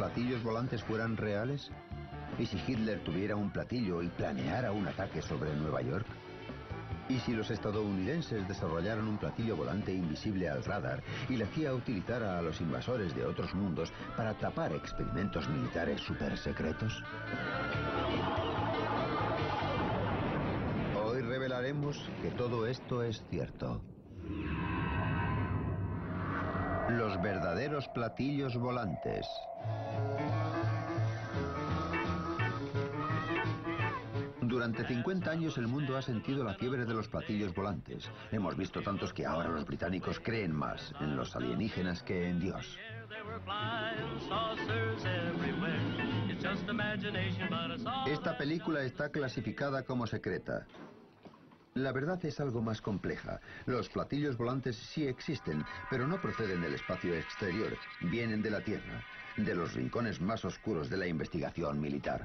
platillos volantes fueran reales? ¿Y si Hitler tuviera un platillo y planeara un ataque sobre Nueva York? ¿Y si los estadounidenses desarrollaran un platillo volante invisible al radar y la CIA utilizara a los invasores de otros mundos para tapar experimentos militares supersecretos? Hoy revelaremos que todo esto es cierto. Los verdaderos platillos volantes. Durante 50 años el mundo ha sentido la fiebre de los platillos volantes. Hemos visto tantos que ahora los británicos creen más en los alienígenas que en Dios. Esta película está clasificada como secreta. La verdad es algo más compleja. Los platillos volantes sí existen, pero no proceden del espacio exterior. Vienen de la Tierra, de los rincones más oscuros de la investigación militar.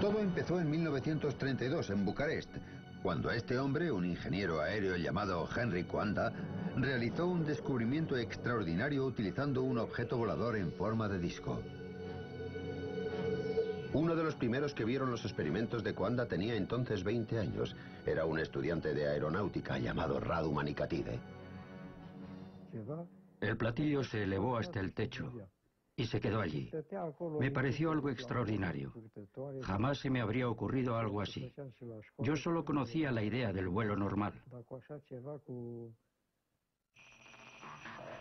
Todo empezó en 1932 en Bucarest, cuando este hombre, un ingeniero aéreo llamado Henry Coanda, realizó un descubrimiento extraordinario utilizando un objeto volador en forma de disco. Uno de los primeros que vieron los experimentos de Coanda tenía entonces 20 años. Era un estudiante de aeronáutica llamado Radu Manikatide. El platillo se elevó hasta el techo y se quedó allí. Me pareció algo extraordinario. Jamás se me habría ocurrido algo así. Yo solo conocía la idea del vuelo normal.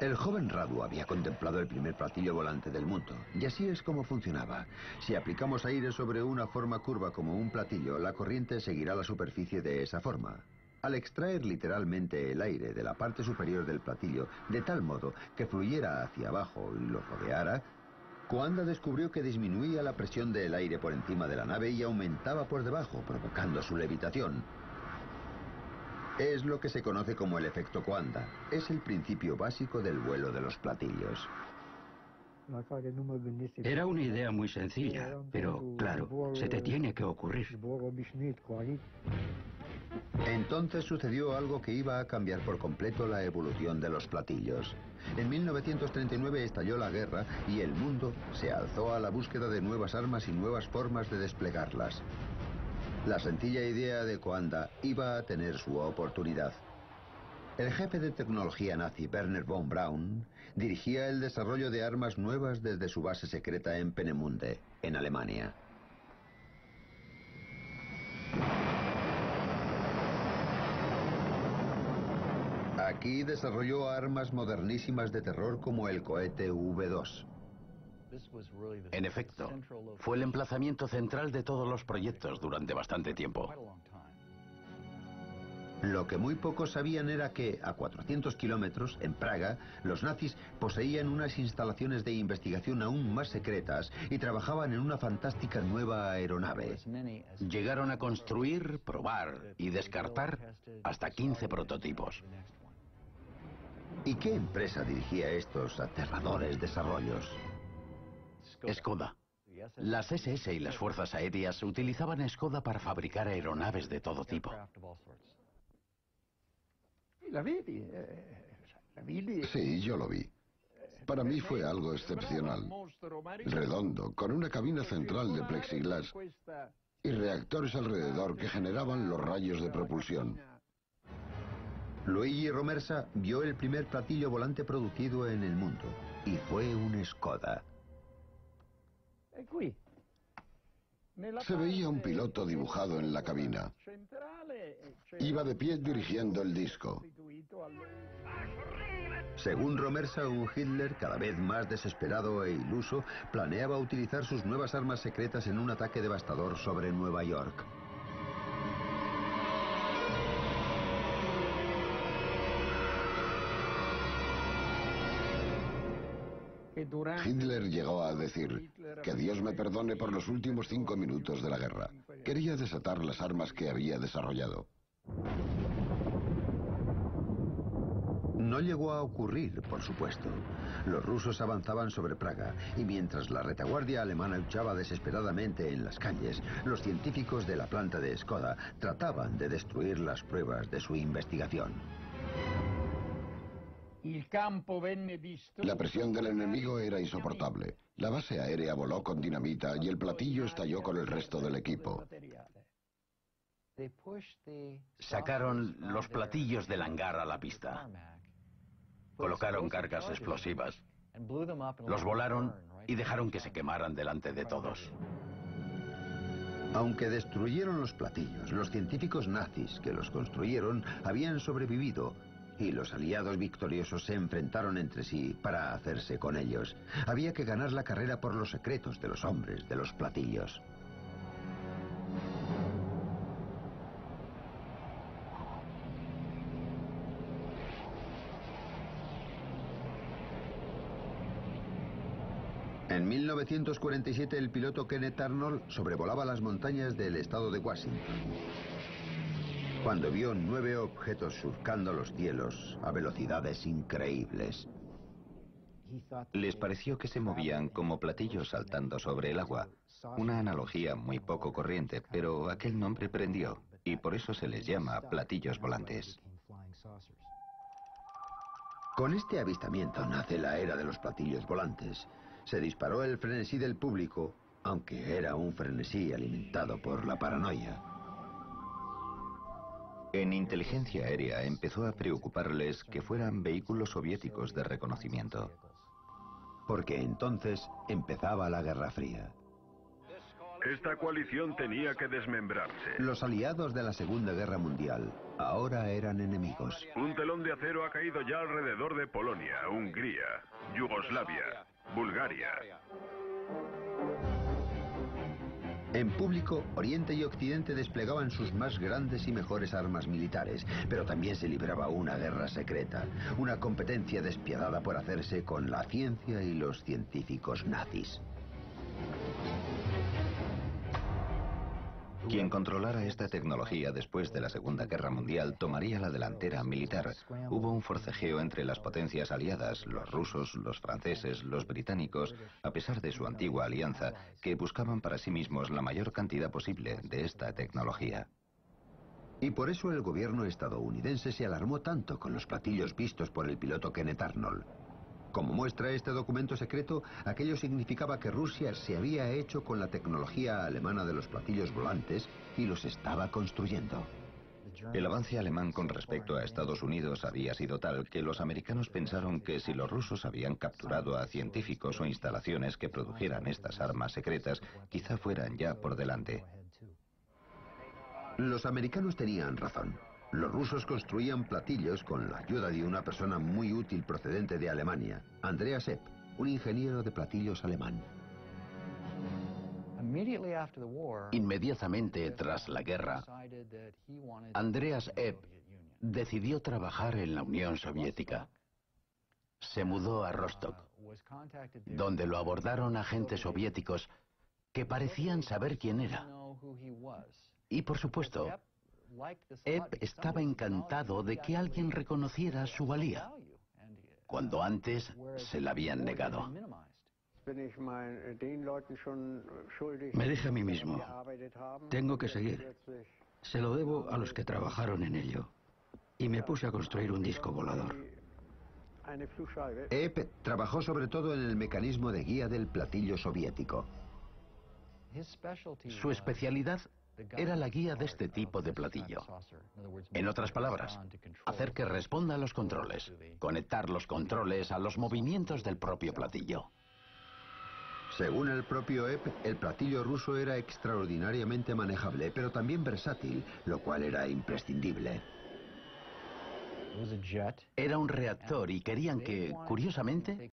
El joven Radu había contemplado el primer platillo volante del mundo, y así es como funcionaba. Si aplicamos aire sobre una forma curva como un platillo, la corriente seguirá la superficie de esa forma. Al extraer literalmente el aire de la parte superior del platillo, de tal modo que fluyera hacia abajo y lo rodeara, Coanda descubrió que disminuía la presión del aire por encima de la nave y aumentaba por debajo, provocando su levitación. Es lo que se conoce como el efecto Coanda. Es el principio básico del vuelo de los platillos. Era una idea muy sencilla, pero, claro, se te tiene que ocurrir. Entonces sucedió algo que iba a cambiar por completo la evolución de los platillos. En 1939 estalló la guerra y el mundo se alzó a la búsqueda de nuevas armas y nuevas formas de desplegarlas. La sencilla idea de Coanda iba a tener su oportunidad. El jefe de tecnología nazi, Werner von Braun, dirigía el desarrollo de armas nuevas desde su base secreta en Peenemünde, en Alemania. Aquí desarrolló armas modernísimas de terror como el cohete V2. En efecto, fue el emplazamiento central de todos los proyectos durante bastante tiempo. Lo que muy pocos sabían era que, a 400 kilómetros, en Praga, los nazis poseían unas instalaciones de investigación aún más secretas y trabajaban en una fantástica nueva aeronave. Llegaron a construir, probar y descartar hasta 15 prototipos. ¿Y qué empresa dirigía estos aterradores desarrollos? Skoda. Las SS y las fuerzas aéreas utilizaban Skoda para fabricar aeronaves de todo tipo. Sí, yo lo vi. Para mí fue algo excepcional. Redondo, con una cabina central de plexiglas y reactores alrededor que generaban los rayos de propulsión. Luigi Romersa vio el primer platillo volante producido en el mundo, y fue un Skoda. Se veía un piloto dibujado en la cabina. Iba de pie dirigiendo el disco. Según Romersa, un Hitler cada vez más desesperado e iluso planeaba utilizar sus nuevas armas secretas en un ataque devastador sobre Nueva York. Hitler llegó a decir: que Dios me perdone por los últimos 5 minutos de la guerra. Quería desatar las armas que había desarrollado. No llegó a ocurrir, por supuesto. Los rusos avanzaban sobre Praga y mientras la retaguardia alemana luchaba desesperadamente en las calles, los científicos de la planta de Skoda trataban de destruir las pruebas de su investigación. La presión del enemigo era insoportable. La base aérea voló con dinamita y el platillo estalló con el resto del equipo. Sacaron los platillos del hangar a la pista. Colocaron cargas explosivas. Los volaron y dejaron que se quemaran delante de todos. Aunque destruyeron los platillos, los científicos nazis que los construyeron habían sobrevivido y los aliados victoriosos se enfrentaron entre sí para hacerse con ellos. Había que ganar la carrera por los secretos de los hombres de los platillos. En 1947 el piloto Kenneth Arnold sobrevolaba las montañas del estado de Washington, cuando vio 9 objetos surcando los cielos a velocidades increíbles. Les pareció que se movían como platillos saltando sobre el agua. Una analogía muy poco corriente, pero aquel nombre prendió y por eso se les llama platillos volantes. Con este avistamiento nace la era de los platillos volantes. Se disparó el frenesí del público, aunque era un frenesí alimentado por la paranoia. En inteligencia aérea empezó a preocuparles que fueran vehículos soviéticos de reconocimiento. Porque entonces empezaba la Guerra Fría. Esta coalición tenía que desmembrarse. Los aliados de la Segunda Guerra Mundial ahora eran enemigos. Un telón de acero ha caído ya alrededor de Polonia, Hungría, Yugoslavia, Bulgaria. En público, Oriente y Occidente desplegaban sus más grandes y mejores armas militares, pero también se libraba una guerra secreta, una competencia despiadada por hacerse con la ciencia y los científicos nazis. Quien controlara esta tecnología después de la Segunda Guerra Mundial tomaría la delantera militar. Hubo un forcejeo entre las potencias aliadas, los rusos, los franceses, los británicos, a pesar de su antigua alianza, que buscaban para sí mismos la mayor cantidad posible de esta tecnología. Y por eso el gobierno estadounidense se alarmó tanto con los platillos vistos por el piloto Kenneth Arnold. Como muestra este documento secreto, aquello significaba que Rusia se había hecho con la tecnología alemana de los platillos volantes y los estaba construyendo. El avance alemán con respecto a Estados Unidos había sido tal que los americanos pensaron que si los rusos habían capturado a científicos o instalaciones que produjeran estas armas secretas, quizá fueran ya por delante. Los americanos tenían razón. Los rusos construían platillos con la ayuda de una persona muy útil procedente de Alemania, Andreas Epp, un ingeniero de platillos alemán. Inmediatamente tras la guerra, Andreas Epp decidió trabajar en la Unión Soviética. Se mudó a Rostock, donde lo abordaron agentes soviéticos que parecían saber quién era. Y por supuesto, Epp estaba encantado de que alguien reconociera su valía, cuando antes se la habían negado. Me dije a mí mismo, tengo que seguir. Se lo debo a los que trabajaron en ello. Y me puse a construir un disco volador. Epp trabajó sobre todo en el mecanismo de guía del platillo soviético. Su especialidad era la guía de este tipo de platillo. En otras palabras, hacer que responda a los controles, conectar los controles a los movimientos del propio platillo. Según el propio Epp, el platillo ruso era extraordinariamente manejable, pero también versátil, lo cual era imprescindible. Era un reactor y querían que, curiosamente,